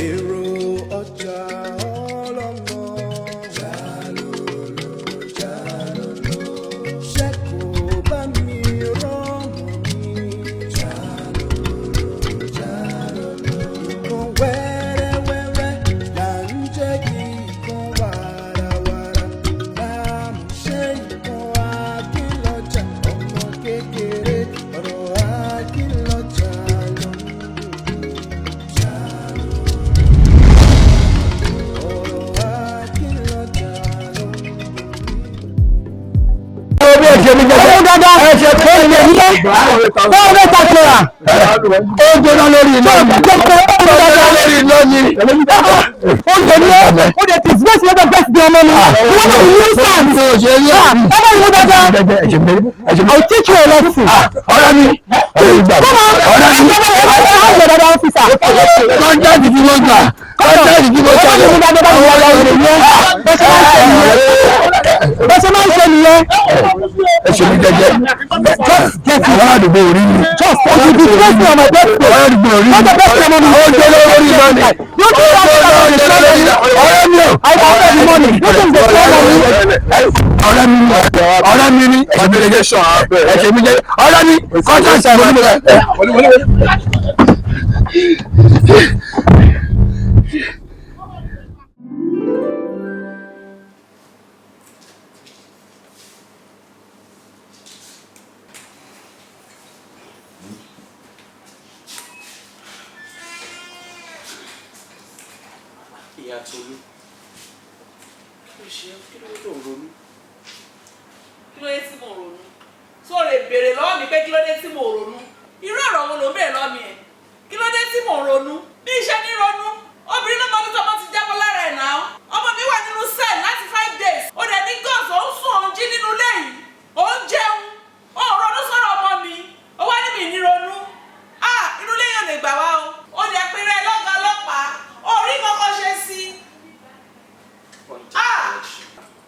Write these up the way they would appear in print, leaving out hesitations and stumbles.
ERO OJA ọlọ́mọ. Ṣé kò bá mi rọ́mọ mi? Ìkan wẹ́rẹ́wẹ́rẹ́ là ń jẹ́ kí ìkan wàràwàrà. Láàmú ṣe ìkan akínlọ́jà ọmọ kékeré ọ̀rọ̀ akínlọ́jà ló ń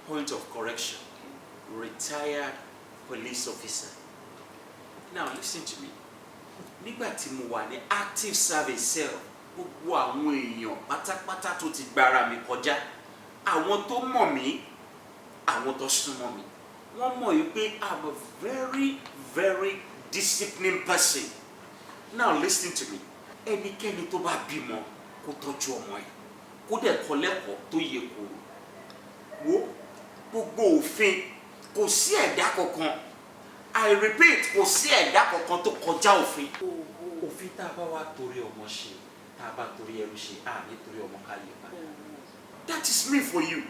Point of correction, retired police officer. Now listen to me. Nígbà tí mo wà ní active service cell, gbogbo àwọn èèyàn pátápátá tó ti gbára mi kọjá, àwọn tó mọ̀ mí, àwọn tó súnmọ́ mi, wọ́n mọ̀ yìí pé I'm a very, very disciplined person. Now listen to me. Ẹnikẹ́ni tó bá bímọ kó tọ́jú ọmọ ẹ̀, kó dẹ̀ kọ́ lẹ́kọ̀ọ́ tó yẹ kó wo gbogbo òfin kò sí ẹ̀dá kankan. I repeat, kò sí ẹ̀dá kankan tó kọjá òfin. Òfin tá a bá wá torí ọmọ ṣe, tá a bá torí ẹrú ṣe, a ní torí ọmọ ká lè bá. That is me for you.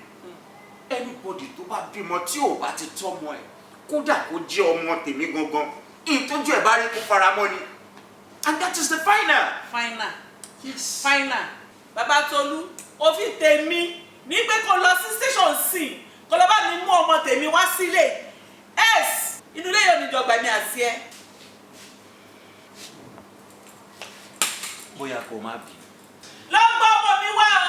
Anybody tó bá bímọ tí ò bá ti tọ́mọ ẹ̀, kódà kó jẹ́ ọmọ tèmi gangan, ìtọ́jú ẹ̀ bá rí kó faramọ́ ni. And that is the final. Final. Yes. Final. Bàbá Tolú, òfin tèmi ní pé kó lọ sí station C, kó lọ bá mi mú ọmọ tèmi wá sílé. S, inú ilé yóò ní jọgbà mi àti ẹ. Bóyá kò má bí. Lọ gbọ́ ọmọ mi wá o.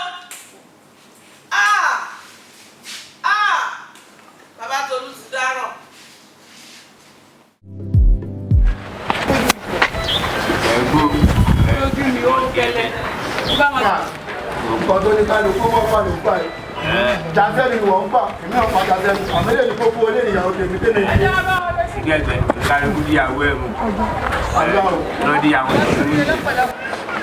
Bàbá Tolú ti dáràn. Lójú mi ó gẹlẹ̀. Nǹkan tó ní kálukú wọ́n fà ló gbà yìí. Jàǹsẹ́lì ni wọ́n gbà, èmi náà pa jàǹsẹ́lì. Àmì lè ní kókó olé ìyàwó tèmi tèmi ní. Gẹ́gẹ́ kálukú díyàwó ẹ̀ mú. Lọ díyàwó ẹ̀ mú.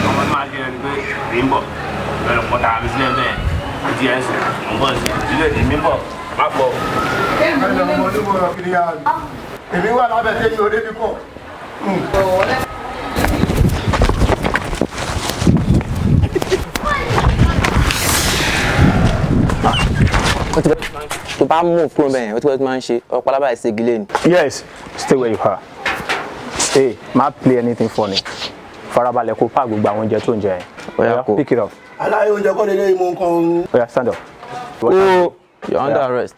Ọmọ tó máa ṣe ẹni pé èmi ń bọ̀ lọ́nà pọ̀tà àmì sílẹ̀ bẹ́ẹ̀ ti ẹ̀ sìn ń bọ̀ sí ìdílé èmi ń bọ̀ má pọ̀. Ẹni ọmọ ọdún mọ̀ kiri yára ni. Èmi wà lábẹ́ tẹ́mi ò débi kọ̀. tó bá mú kúrò bẹ́ẹ̀ ó ti wọ́n ti máa ń ṣe ọ̀pọ̀ alábàá ìṣègilé ni. Yes, stay where you are. Hey, má play anything funny. Farabalẹ̀ kó pa gbogbo àwọn oúnjẹ tó ń jẹ yẹn. Oya, pick it up. Aláyé oúnjẹ kọ́ lélẹ́ ìmọ̀ nǹkan. Oya, stand up. Oh, you're under arrest.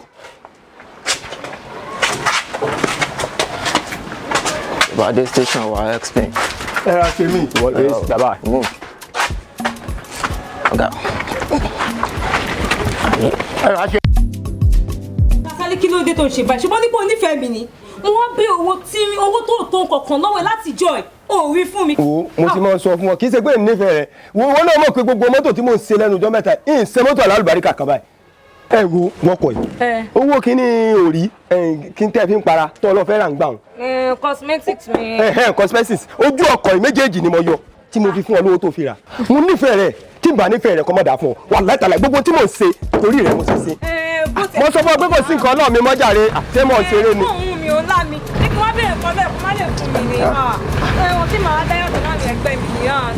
About this station, I'll explain. Ẹ ra ṣe mí. What is Baba? Move. Okay. kí ló dé tó ń ṣe báyìí ṣùgbọ́n nípò onífẹ̀ẹ́ mi ni mo wá bí owó tó kọ̀ọ̀kan lọ́wọ́ láti jọ ẹ̀ ò rí fún mi. o mo ti máa sọ fún ọ kì í ṣe pé nífẹ̀ẹ́ rẹ wọn náà mọ̀ pé gbogbo mọ́tò tí mò ń ṣe lẹ́nu ọjọ́ mẹ́ta ń ṣe mọ́tò alálùbáríkà kan báyìí ẹ wo wọkọ̀ yìí owó kí ni òrí kí n tẹ́ fi ń para tó lọ fẹ́ rà ń gbà wọn. cosmetics mi. cosmetics ojú ọkọ̀ yìí méjèèjì ni mo yọ tí mo fi fún ọ lówó tó fi rà mo nífẹ̀ẹ́ rẹ tí n bá nífẹ̀ẹ́ rẹ kọ́ mọ́ dà fún ọ wà látàlá gbogbo tí mò ń ṣe torí rẹ mo ṣe ṣe. mo sọ fún ọ pé kò sí nǹkan náà mi mọ́jàre ṣé mo ṣeré ni. ọ̀hún mi ò lá mi ní kí wọ́n bẹ̀rẹ̀ kọ́ bẹ́ẹ̀ kó má lè fún mi ní ẹ̀wọ̀n tí màá dáyọ̀ tó náà ní ẹgbẹ́ mi nìyàn.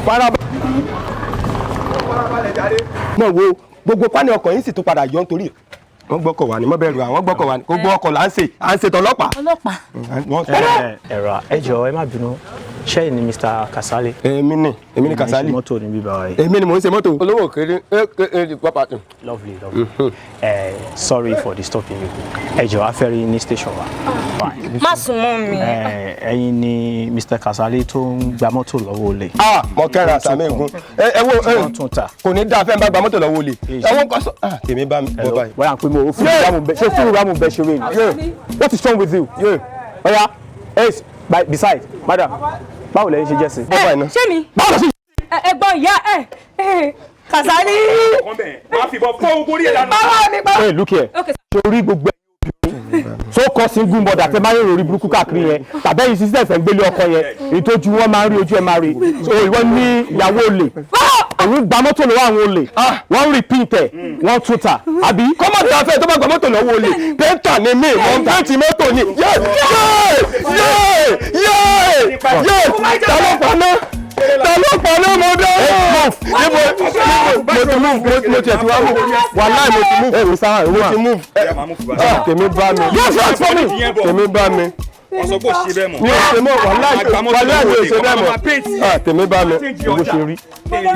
farabalẹ̀ jáde. náà wo gbogbo pánì ọkọ̀ yìí sì tún padà yọ nítorí wọ́n gbọ́kọ̀ wá ní mọ́ bẹ̀rù àwọn gbọ́kọ̀ wá ní gbogbo ọkọ̀ là ń ṣe tọlọ́pàá. ẹ̀rọ ẹ jọ̀ọ́ ẹ má bínú ṣẹ́yìn ni Mr. Kasali. èmi ni Kasali. mọ́tò ní bíbá wa yìí. èmi ni mò ń ṣe mọ́tò. olówó kéré property. lovely. Sorry for disturbing you. ẹ jọ̀ọ́ a fẹ́ rí ní station wa. má sùn mọ́ mi. ẹ̀yin ni Mr. Kasali tó ń gba mọ́tò lọ́wọ́ olè. mọ kẹrin àsàmì egun ẹ wo kò ní dáa fẹ́ ń bá gba mọ́tò lọ́wọ́ olè. ẹ̀wọ̀n kọ́ sọ tèmi bá mi bọ́ báyìí. wọ́n yà pé mo ṣe fún ìrámù bẹ́ẹ̀ ṣe wéyìn. what is wrong with you? ọ̀ya beside madam báwo lẹ́yìn ṣe jẹ́ sí. ṣé mi. báwo lọ sí. ẹ̀gbọ́n ìyá Kasali. máa fìbọn fọ́ ogorí ẹ̀ lánàá. báwo ni báwo. hey look here torí gbogbo so kọ single mother tẹ máa ń rori burúkú káàkiri yẹn tàbí ẹ̀yin sísẹ fẹ́ gbélé ọkọ yẹn ìtọ́jú wọn máa ń rí ojú ẹ máa rí so ìwọ ní ìyàwó olè òun gba mọ́tò lọ́wọ́ àwọn olè wọ́n ń repeat ẹ̀ wọ́n tún ta àbí. kọ́mọ̀tì afẹ́ tó bá gba mọ́tò lọ́wọ́ olè pẹ́ńtà ni mí wọ́n pẹ́ńtì mọ́tò ni ta ló paná mo dé mo tiẹ̀ ti wá mú wàláì mo ti mú tèmi bá mi tèmi bá mi wọ́n sọ pé ó ṣe bẹ́ẹ̀ mọ̀. mi ò ṣe mọ́ wàláì mi ò ṣe bẹ́ẹ̀ mọ̀ tèmi bá mi owó ṣe rí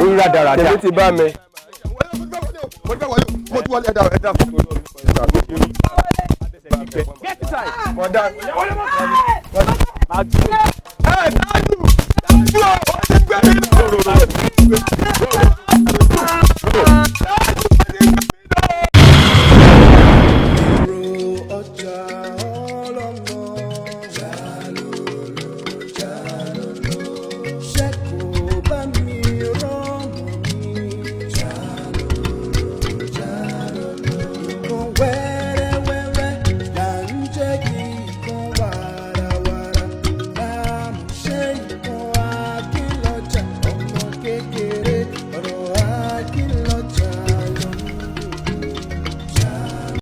orí rádaràdà tèmi ti bá mi. Get inside.